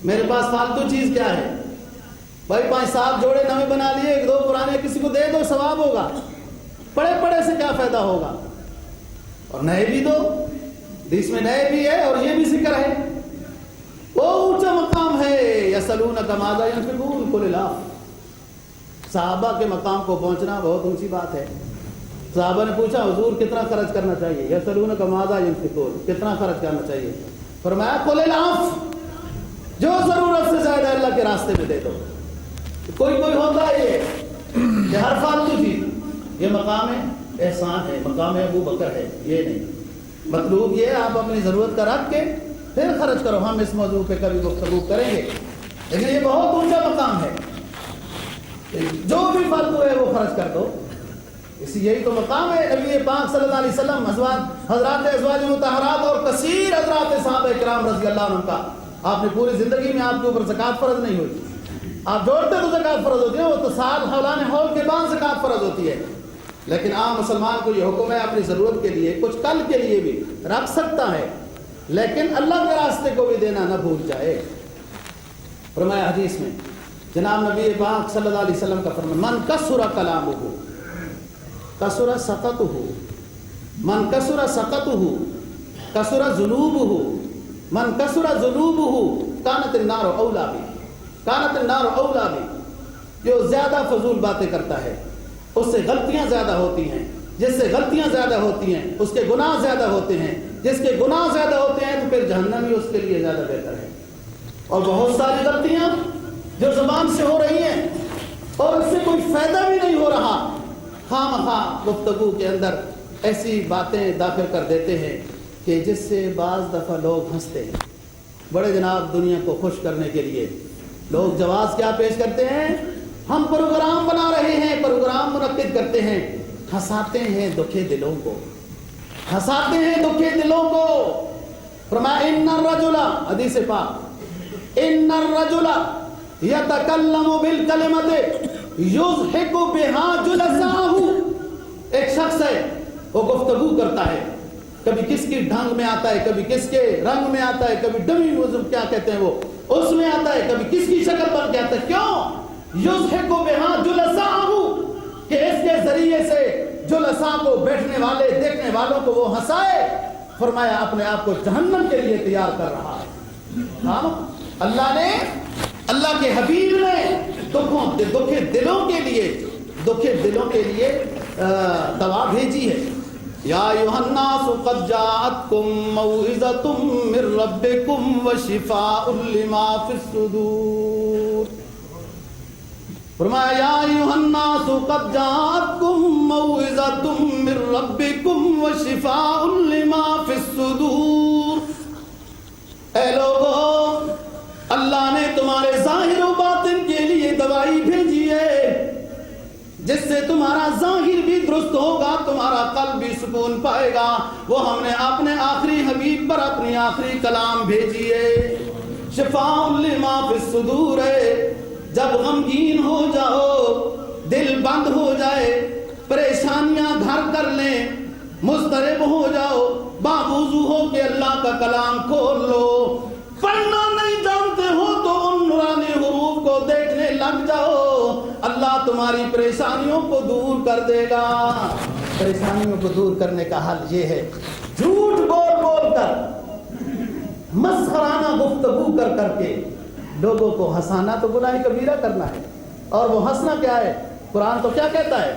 میرے پاس فالتو چیز کیا ہے؟ بھائی 5-7 جوڑے نئے بنا لیے، 1-2 پرانے کسی کو دے دو، ثواب ہوگا. پڑے سے کیا فائدہ ہوگا؟ اور نئے بھی دو، حدیث میں نئے بھی ہے اور یہ بھی ذکر ہے. وہ اونچا مقام ہے. یسألونک ماذا ينفقون قل العفو. صحابہ کے مقام کو پہنچنا بہت اونچی بات ہے. صحابہ نے پوچھا حضور کتنا خرچ کرنا چاہیے؟ یسألونک ماذا ينفقون، کتنا خرچ کرنا چاہیے؟ فرمایا قل العفو، جو ضرورت سے زیادہ اللہ کے راستے میں دے دو. کوئی ہوتا ہے یہ کہ ہر فالتو چیز، یہ مقام احسان ہے، مقام ابو بکر ہے، یہ نہیں. مطلوب یہ آپ اپنی ضرورت کا رکھ کے پھر خرچ کرو. ہم اس موضوع پہ کبھی گفتگو کریں گے، لیکن یہ بہت اونچا مقام ہے. جو بھی فالتو ہے وہ خرچ کر دو، یہی تو مقام ہے. نبی پاک صلی اللہ علیہ وسلم حضرات ازواج مطہرات اور کثیر حضرات صحابہ کرام رضی اللہ عنہ کا، آپ نے پوری زندگی میں آپ کے اوپر زکوٰۃ فرض نہیں ہوئی. آپ جوڑتے تو زکوٰۃ فرض ہوتی ہے، وہ تو سال حولان حول کے بعد زکوٰۃ فرض ہوتی ہے. لیکن عام مسلمان کو یہ حکم ہے اپنی ضرورت کے لیے کچھ کل کے لیے بھی رکھ سکتا ہے، لیکن اللہ کے راستے کو بھی دینا نہ بھول جائے. فرمایا حدیث میں جناب نبی پاک صلی اللہ علیہ وسلم کا فرمان، من کثر کلامہ کثر سقطہ، من کثر سقطہ کثر ذنوبہ، من کثر ذنوبہ کانت النار اولا بھی، کانت النار اولا بھی. جو زیادہ فضول باتیں کرتا ہے اس سے غلطیاں زیادہ ہوتی ہیں، جس سے غلطیاں زیادہ ہوتی ہیں اس کے گناہ زیادہ ہوتے ہیں، جس کے گناہ زیادہ ہوتے ہیں تو پھر جہنم ہی اس کے لیے زیادہ بہتر ہے. اور بہت ساری غلطیاں جو زبان سے ہو رہی ہیں اور اس سے کوئی فائدہ بھی نہیں ہو رہا، خواہ مخواہ گفتگو کے اندر ایسی باتیں داخل کر دیتے ہیں کہ جس سے بعض دفعہ لوگ ہنستے ہیں. بڑے جناب دنیا کو خوش کرنے کے لیے لوگ جواز کیا پیش کرتے ہیں؟ ہم پروگرام بنا رہے ہیں، پروگرام منعقد کرتے ہیں، ہنساتے ہیں دکھے دلوں کو، ہنساتے ہیں دکھے دلوں کو. فرمایا ان الرجل، حدیث پاک، ان الرجل یتکلم بالکلمۃ یضحک بها جلساءہ. ایک شخص ہے وہ گفتگو کرتا ہے، کبھی کس کی ڈھنگ میں آتا ہے، کبھی کس کے رنگ میں آتا ہے، کبھی ڈمی موضوع کیا کہتے ہیں وہ اس میں آتا ہے، کبھی کس کی شکل بن کے آتا ہے. کیوں؟ یضحک بها جلساءہ، کہ اس کے ذریعے سے جلساء کو، بیٹھنے والے دیکھنے والوں کو وہ ہنسائے. فرمایا اپنے آپ کو جہنم کے لیے تیار کر رہا ہے. ہاں اللہ نے، اللہ کے حبیب نے دکھے دلوں کے لیے دوا بھیجی ہے. یا ایھا الناس قد جاءتکم موعظۃ من ربکم وشفاء لما فی الصدور. فرمایا یا ایھا الناس قد جاءتکم موعظۃ من ربکم وشفاء لما فی الصدور. اے لوگو، اللہ نے تمہارے ظاہر و باطن کے لیے دوائی بھیجی ہے جس سے تمہارا ظاہر بھی درست ہوگا، تمہارا قلب بھی سکون پائے گا، وہ ہم نے اپنے آخری حبیب پر اپنی آخری کلام بھیجی ہے۔ شفاء لما فی الصدور ہے۔ جب غمگین ہو جاؤ، دل بند ہو جائے، پریشانیاں گھر کر لیں، مضطرب ہو جاؤ، باوضو ہو کے اللہ کا کلام کھول لو، پڑھنا نہیں جانتے ہو تو ان نورانی حروف کو دیکھنے لگ جاؤ، اللہ تمہاری پریشانیوں کو دور کر دے گا۔ پریشانیوں کو دور کرنے کا حل یہ ہے، جھوٹ بول بول کر، مسخرانہ گفتگو کر کر کے لوگوں کو ہنسانا تو گناہ کبیرہ کرنا ہے، اور وہ ہنسنا کیا ہے؟ قرآن تو کیا کہتا ہے؟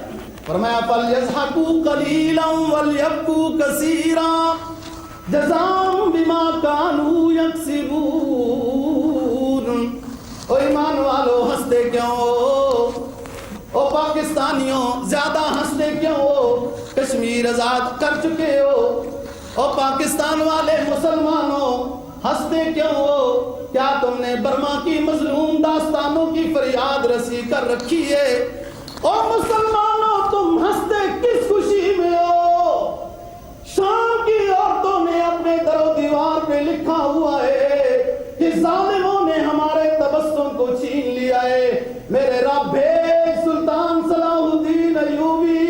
فرمایا فَلْيَضْحَكُوا قَلِيلًا وَلْيَبْكُوا كَثِيرًا جَزَاءً بِمَا كَانُوا يَكْسِبُونَ۔ او ایمان والو ہنستے کیوں ہو؟ او پاکستانیوں زیادہ ہنستے کیوں ہو؟ کشمیر آزاد کر چکے ہو۔ او پاکستان والے مسلمانوں ہنستے کیوں ہو؟ کیا تم نے برما کی مظلوم داستانوں کی فریاد رسی کر رکھی ہے؟ او مسلمانوں تم ہنستے کس خوشی میں ہو؟ شام کی عورتوں نے اپنے در و دیوار پہ لکھا ہوا ہے کہ ظالموں نے ہمارے تبسم کو چھین لیا ہے، میرے رب بھیج سلطان صلاح الدین ایوبی،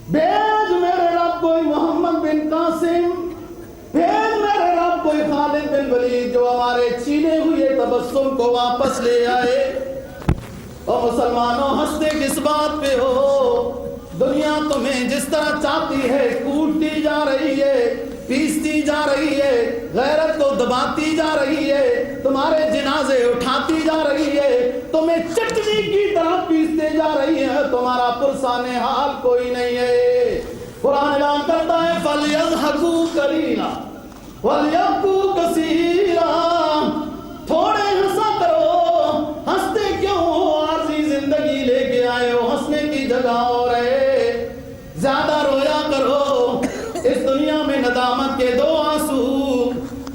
بھیج میرے رب کوئی محمد بن قاسم، بھیج میرے رب کوئی خالد بن ولید جو ہمارے چھینے ہوئے تبسم کو واپس لے آئے۔ اور مسلمانوں ہنستے کس بات پہ ہو؟ دنیا تمہیں جس طرح چاہتی ہے کوٹتی جا رہی ہے، پیستی جا رہی ہے، غیرت کو دباتی جا رہی ہے، تمہارے جنازے اٹھاتی جا رہی ہے، تمہیں چٹنی کی طرح پیستے جا رہی ہے، تمہارا پرسان حال کوئی نہیں ہے۔ قرآن اعلان کرتا ہے فَلْيَضْحَكُوا قَلِيلًا وَلْيَبْكُوا كَثِيرًا۔ تھوڑے ہنسا کرو، ہنستے کیوں ہو؟ عارضی زندگی لے کے آئے ہو، ہنسنے کی جگہ اور ہے، زیادہ رویا کرو۔ اس دنیا میں ندامت کے دو آنسو،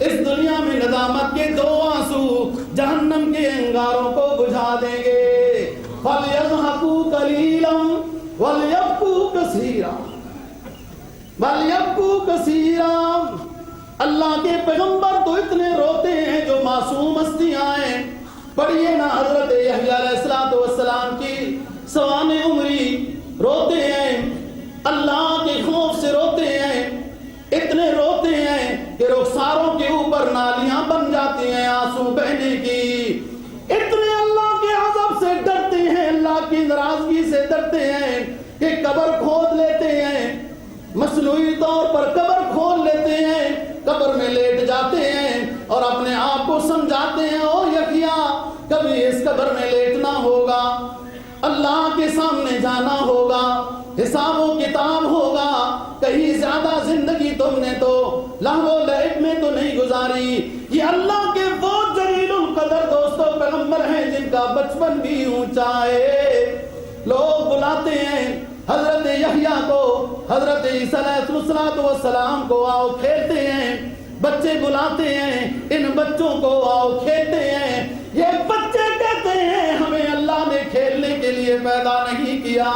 اس دنیا میں ندامت کے دو آنسو جہنم کے انگاروں کو بجھا دیں گے۔ فَلْيَضْحَكُوا قَلِيلًا وَلْيَبْكُوا كَثِيرًا وَلْيَبْكُوا كَثِيرًا۔ اللہ کے پیغمبر تو اتنے روتے ہیں جو معصوم ہستیاں ہیں، پڑھیے نا حضرت یحییٰ علیہ السلام کی سوانح عمری، روتے ہیں، اللہ کے خوف سے روتے ہیں، اتنے روتے ہیں کہ رخساروں کے اوپر نالیاں بن جاتی ہیں آنسو بہنے کی، اتنے اللہ کے عذاب سے ڈرتے ہیں، اللہ کی ناراضگی سے ڈرتے ہیں کہ قبر کھود لیتے ہیں، مصنوعی طور پر قبر کھول لیتے ہیں، قبر میں لیٹ جاتے ہیں اور اپنے آپ کو سمجھاتے ہیں او یحییٰ کبھی اس قبر میں لیٹنا ہوگا، اللہ کے سامنے جانا ہوگا، حساب و کتاب ہوگا، کہیں زیادہ زندگی تم نے تو لہو و لعب میں تو نہیں گزاری۔ یہ اللہ کے وہ جلیل القدر دوستوں پیغمبر ہیں جن کا بچپن بھی اونچا ہے۔ لوگ بلاتے ہیں حضرت یحییٰ کو، حضرت عیسیٰ علیہ السلام کو، آؤ کھیلتے ہیں، بچے بلاتے ہیں ان بچوں کو، آؤ کھیلتے ہیں، یہ بچے کہتے ہیں ہمیں اللہ نے کھیلنے کے لیے پیدا نہیں کیا۔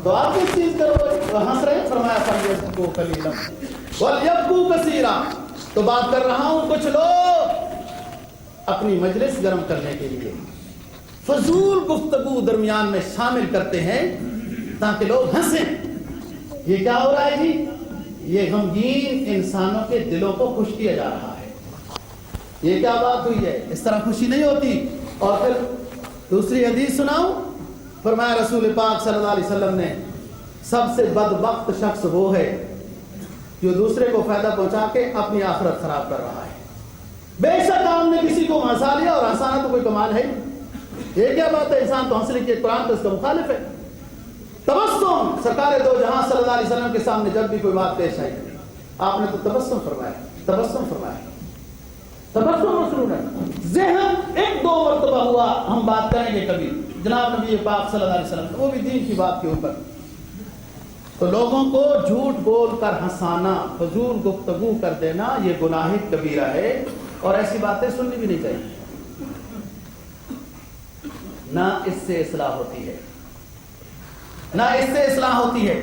تو آپ اس چیز کرو، ہنس رہے ہیں، فرمایا فَلْيَضْحَكُوا قَلِيلًا وَلْيَبْكُوا كَثِيرًا۔ تو بات کر رہا ہوں کچھ لوگ اپنی مجلس گرم کرنے کے لیے فضول گفتگو درمیان میں شامل کرتے ہیں تاکہ لوگ ہنسیں۔ یہ کیا ہو رہا ہے جی؟ یہ غمگین انسانوں کے دلوں کو خوش کیا جا رہا ہے۔ یہ کیا بات ہوئی ہے؟ اس طرح خوشی نہیں ہوتی۔ اور پھر دوسری حدیث سناؤں، فرمایا رسول پاک صلی اللہ علیہ وسلم نے سب سے بدبخت شخص وہ ہے جو دوسرے کو فائدہ پہنچا کے اپنی آخرت خراب کر رہا ہے۔ بے شک آپ نے کسی کو ہنسا لیا، اور ہنسانا تو کوئی کمال ہے نہیں، یہ کیا بات ہے؟ انسان تو ہنسنے کی، قرآن تو اس کا مخالف ہے۔ تبسم، سرکار دو جہاں صلی اللہ علیہ وسلم کے سامنے جب بھی کوئی بات پیش آئی آپ نے تو تبسم فرمایا، تبسم فرمایا، تبسم مسنون ہے۔ ذہن ایک دو مرتبہ ہوا، ہم بات کریں گے کبھی جناب نبی پاک صلی اللہ علیہ وسلم، وہ بھی دین کی بات کے اوپر۔ تو لوگوں کو جھوٹ بول کر ہنسانا، فضول گفتگو کر دینا، یہ گناہ کبیرہ ہے، اور ایسی باتیں سننی بھی نہیں چاہیے، نہ اس سے اصلاح ہوتی ہے۔ نہ اس سے اصلاح ہوتی ہے۔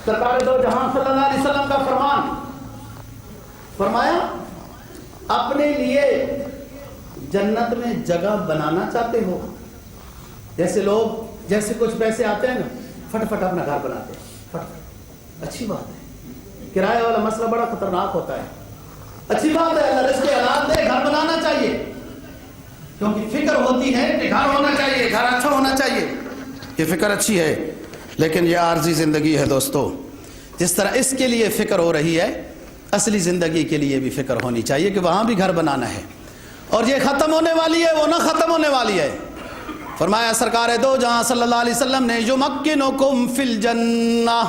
سرکار دو جہاں صلی اللہ علیہ وسلم کا فرمان، فرمایا اپنے لیے جنت میں جگہ بنانا چاہتے ہو؟ جیسے لوگ جیسے کچھ پیسے آتے ہیں نا فٹ فٹ اپنا گھر بناتے ہیں، فٹ، اچھی بات ہے، کرایہ والا مسئلہ بڑا خطرناک ہوتا ہے، اچھی بات ہے، اللہ رزق حلال دے، گھر بنانا چاہیے، کیونکہ فکر ہوتی ہے کہ گھر ہونا چاہیے، گھر اچھا ہونا چاہیے، یہ فکر اچھی ہے، لیکن یہ عارضی زندگی ہے دوستو۔ جس طرح اس کے لیے فکر ہو رہی ہے، اصلی زندگی کے لیے بھی فکر ہونی چاہیے کہ وہاں بھی گھر بنانا ہے، اور یہ ختم ہونے والی ہے، وہ نہ ختم ہونے والی ہے۔ فرمایا سرکار دو جہاں صلی اللہ علیہ وسلم نے یمکنکم فی الجنہ،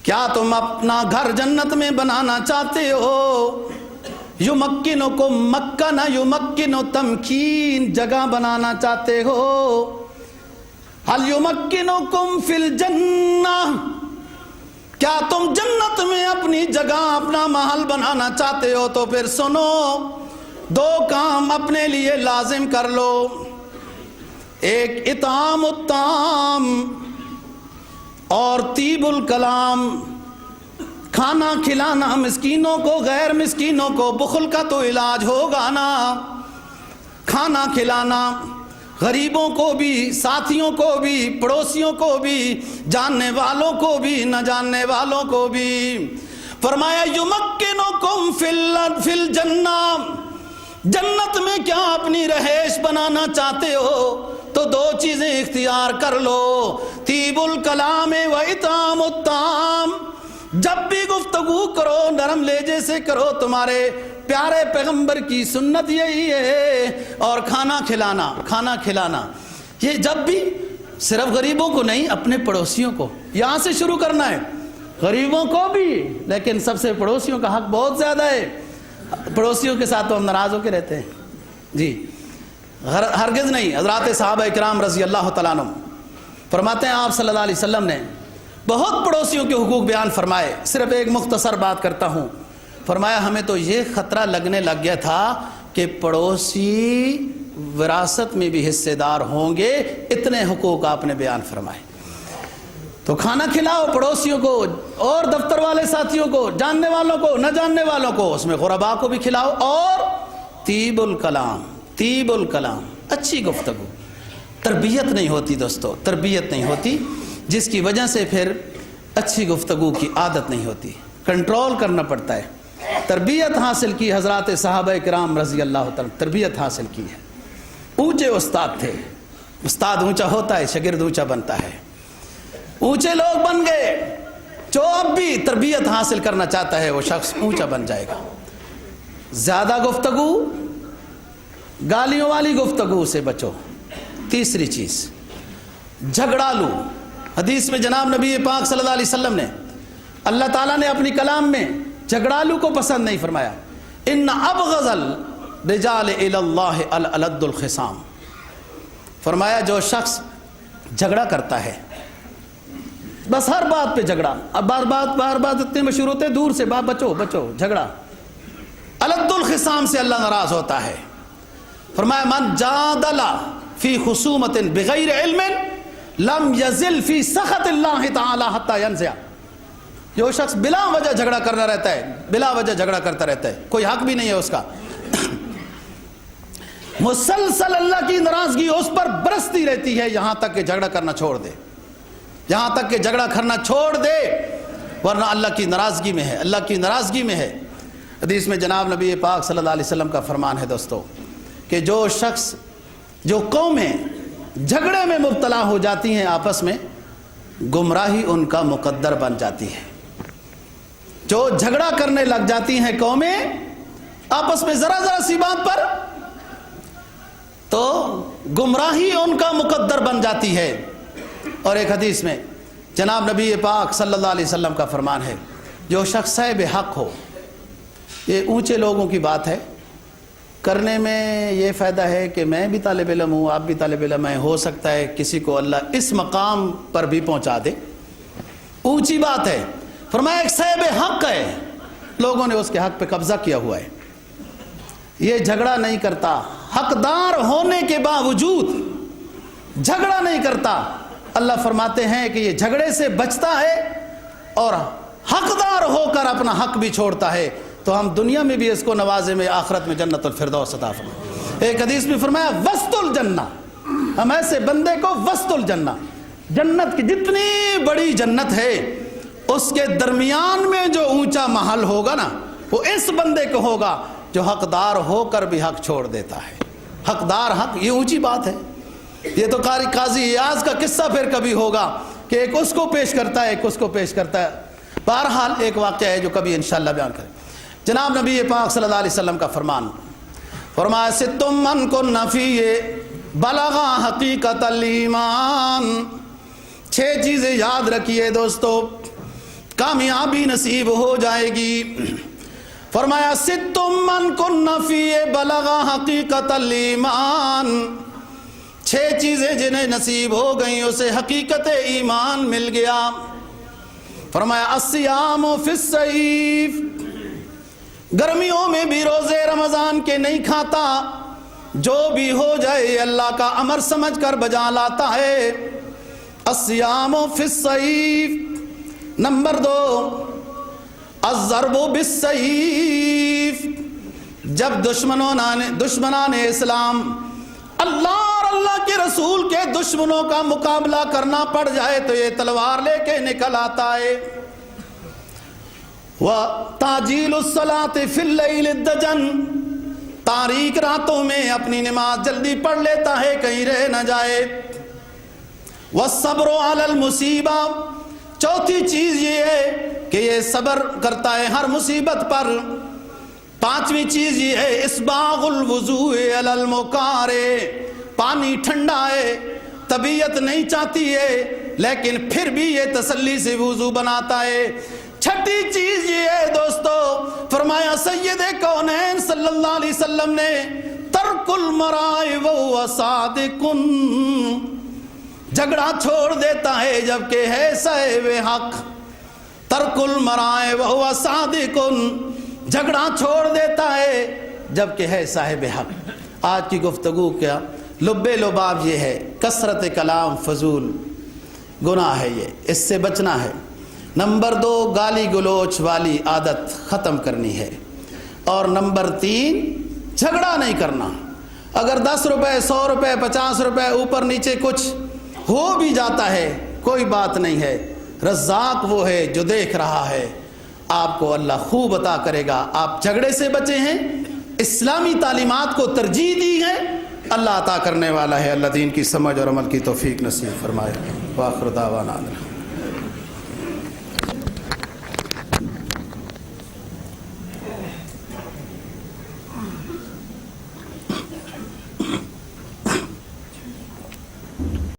کیا تم اپنا گھر جنت میں بنانا چاہتے ہو؟ یمکنکم مکن یمکن تمکین، جگہ بنانا چاہتے ہو؟ هل یمکنکم فی الجنہ، کیا تم جنت میں اپنی جگہ اپنا محل بنانا چاہتے ہو؟ تو پھر سنو، دو کام اپنے لیے لازم کر لو، ایک اطعام الطعام اور طیب الکلام، کھانا کھلانا مسکینوں کو، غیر مسکینوں کو، بخل کا تو علاج ہوگا نا، کھانا کھلانا غریبوں کو بھی، ساتھیوں کو بھی، پڑوسیوں کو بھی، جاننے والوں کو بھی، نہ جاننے والوں کو بھی۔ فرمایا یمکنکم فی الجنہ، جنت میں کیا اپنی رہائش بنانا چاہتے ہو تو دو چیزیں اختیار کر لو، طیب الکلام و اطعام الطعام، جب بھی گفتگو کرو نرم لہجے سے کرو، تمہارے پیارے پیغمبر کی سنت یہی ہے، اور کھانا کھلانا یہ جب بھی صرف غریبوں کو نہیں، اپنے پڑوسیوں کو یہاں سے شروع کرنا ہے، غریبوں کو بھی، لیکن سب سے پڑوسیوں کا حق بہت زیادہ ہے، پڑوسیوں کے ساتھ تو ہم ناراض ہو کے رہتے ہیں جی، ہرگز نہیں۔ حضرات صحابہ اکرام رضی اللہ تعالیٰ عنہ فرماتے ہیں آپ صلی اللہ علیہ وسلم نے بہت پڑوسیوں کے حقوق بیان فرمائے، صرف ایک مختصر بات کرتا ہوں۔ فرمایا ہمیں تو یہ خطرہ لگنے لگ گیا تھا کہ پڑوسی وراثت میں بھی حصے دار ہوں گے، اتنے حقوق آپ نے بیان فرمائے۔ تو کھانا کھلاؤ پڑوسیوں کو، اور دفتر والے ساتھیوں کو، جاننے والوں کو، نہ جاننے والوں کو، اس میں غرباء کو بھی کھلاؤ، اور طیب الکلام، اچھی گفتگو۔ تربیت نہیں ہوتی دوستو، تربیت نہیں ہوتی، جس کی وجہ سے پھر اچھی گفتگو کی عادت نہیں ہوتی، کنٹرول کرنا پڑتا ہے۔ تربیت حاصل کی حضرات صحابہ کرام رضی اللہ تعالیٰ، تربیت حاصل کی ہے، اونچے استاد تھے، استاد اونچا ہوتا ہے، شاگرد اونچا بنتا ہے، اونچے لوگ بن گئے، جو اب بھی تربیت حاصل کرنا چاہتا ہے وہ شخص اونچا بن جائے گا۔ زیادہ گفتگو، گالیوں والی گفتگو سے بچو۔ تیسری چیز جھگڑالو، حدیث میں جناب نبی پاک صلی اللہ علیہ وسلم نے، اللہ تعالیٰ نے اپنی کلام میں جھگڑالو کو پسند نہیں فرمایا، ان ابغض الرجال الی اللہ الالد الخصام، فرمایا جو شخص جھگڑا کرتا ہے، بس ہر بات پہ جھگڑا، اب بار بات اتنے مشہور ہوتے، دور سے بچو جھگڑا، الد الخصام سے اللہ ناراض ہوتا ہے۔ فرمایا من جادل فی خصومت بغیر علم لم یزل فی سخط اللہ تعالی حتی ینزع، جو شخص بلا وجہ جھگڑا کرنا رہتا ہے، بلا وجہ جھگڑا کرتا رہتا ہے، کوئی حق بھی نہیں ہے اس کا، مسلسل اللہ کی ناراضگی اس پر برستی رہتی ہے، یہاں تک کہ جھگڑا کرنا چھوڑ دے، یہاں تک کہ جھگڑا کرنا چھوڑ دے، ورنہ اللہ کی ناراضگی میں ہے، اللہ کی ناراضگی میں ہے۔ حدیث میں جناب نبی پاک صلی اللہ علیہ وسلم کا فرمان ہے دوستو کہ جو شخص، جو قومیں جھگڑے میں مبتلا ہو جاتی ہیں آپس میں، گمراہی ان کا مقدر بن جاتی ہے۔ جو جھگڑا کرنے لگ جاتی ہیں قومیں آپس میں ذرا سی بات پر، تو گمراہی ان کا مقدر بن جاتی ہے۔ اور ایک حدیث میں جناب نبی پاک صلی اللہ علیہ وسلم کا فرمان ہے، جو شخص صاحب حق ہو، یہ اونچے لوگوں کی بات ہے، کرنے میں یہ فائدہ ہے کہ میں بھی طالب علم ہوں، آپ بھی طالب علم ہیں، ہو سکتا ہے کسی کو اللہ اس مقام پر بھی پہنچا دے، اونچی بات ہے۔ فرمایا ایک صاحب حق ہے، لوگوں نے اس کے حق پہ قبضہ کیا ہوا ہے، یہ جھگڑا نہیں کرتا، حقدار ہونے کے باوجود جھگڑا نہیں کرتا، اللہ فرماتے ہیں کہ یہ جھگڑے سے بچتا ہے اور حقدار ہو کر اپنا حق بھی چھوڑتا ہے تو ہم دنیا میں بھی اس کو نوازے میں، آخرت میں جنت الفردوس عطا فرمائے۔ ایک حدیث میں فرمایا وسط الجنہ، ہم ایسے بندے کو وسط الجنہ، جنت کی جتنی بڑی جنت ہے اس کے درمیان میں جو اونچا محل ہوگا نا، وہ اس بندے کو ہوگا جو حقدار ہو کر بھی حق چھوڑ دیتا ہے۔ حقدار حق، یہ اونچی بات ہے۔ یہ تو قاضی ایاز کا قصہ پھر کبھی ہوگا کہ ایک اس کو پیش کرتا ہے، ایک اس کو پیش کرتا ہے۔ بہرحال ایک واقعہ ہے جو کبھی انشاءاللہ بیان کریں۔ جناب نبی پاک صلی اللہ علیہ وسلم کا فرمان، فرمایا ستم من کن فی بلغا حقیقت الایمان، 6 چیزیں یاد رکھیے دوستو، کامیابی نصیب ہو جائے گی۔ فرمایا ستم من کن فی بلغا حقیقت الایمان، 6 چیزیں جنہیں نصیب ہو گئیں اسے حقیقت ایمان مل گیا۔ فرمایا الصیام فی الصیف، گرمیوں میں بھی روزے رمضان کے نہیں کھاتا، جو بھی ہو جائے اللہ کا امر سمجھ کر بجا لاتا ہے۔ الصیام فی الصیف۔ نمبر 2 الضرب بالسیف، جب دشمنان اسلام اللہ اور اللہ کے رسول کے دشمنوں کا مقابلہ کرنا پڑ جائے تو یہ تلوار لے کے نکل آتا ہے۔ وَتَعْجِيلُ الصَّلَاةِ فِي اللَّيْلِ الدَّجَنِ، تاریک راتوں میں اپنی نماز جلدی پڑھ لیتا ہے کہیں رہ نہ جائے۔ وَالصَّبْرُ عَلَى الْمُصِيبَةِ، چوتھی چیز یہ ہے کہ یہ صبر کرتا ہے ہر مصیبت پر۔ 5ویں چیز یہ ہے اسباغ الوضوء علی المکار، پانی ٹھنڈا ہے، طبیعت نہیں چاہتی ہے لیکن پھر بھی یہ تسلی سے وضو بناتا ہے۔ 6ٹھی چیز یہ ہے دوستو، فرمایا سید کونین صلی اللہ علیہ وسلم نے ترک المراء وہو صادق، جھگڑا چھوڑ دیتا ہے جبکہ ہے صاحب حق۔ ترک المراء وہو صادق، جھگڑا چھوڑ دیتا ہے جبکہ ہے صاحب حق۔ آج کی گفتگو کیا لب لباب یہ ہے، کثرت کلام فضول گناہ ہے، یہ اس سے بچنا ہے۔ نمبر 2 گالی گلوچ والی عادت ختم کرنی ہے، اور نمبر 3 جھگڑا نہیں کرنا۔ اگر 10 روپے 100 روپے 50 روپے اوپر نیچے کچھ ہو بھی جاتا ہے کوئی بات نہیں ہے، رزاق وہ ہے جو دیکھ رہا ہے، آپ کو اللہ خوب عطا کرے گا۔ آپ جھگڑے سے بچے ہیں، اسلامی تعلیمات کو ترجیح دی ہے، اللہ عطا کرنے والا ہے۔ اللہ دین کی سمجھ اور عمل کی توفیق نصیب فرمائے۔ وآخر دعوانا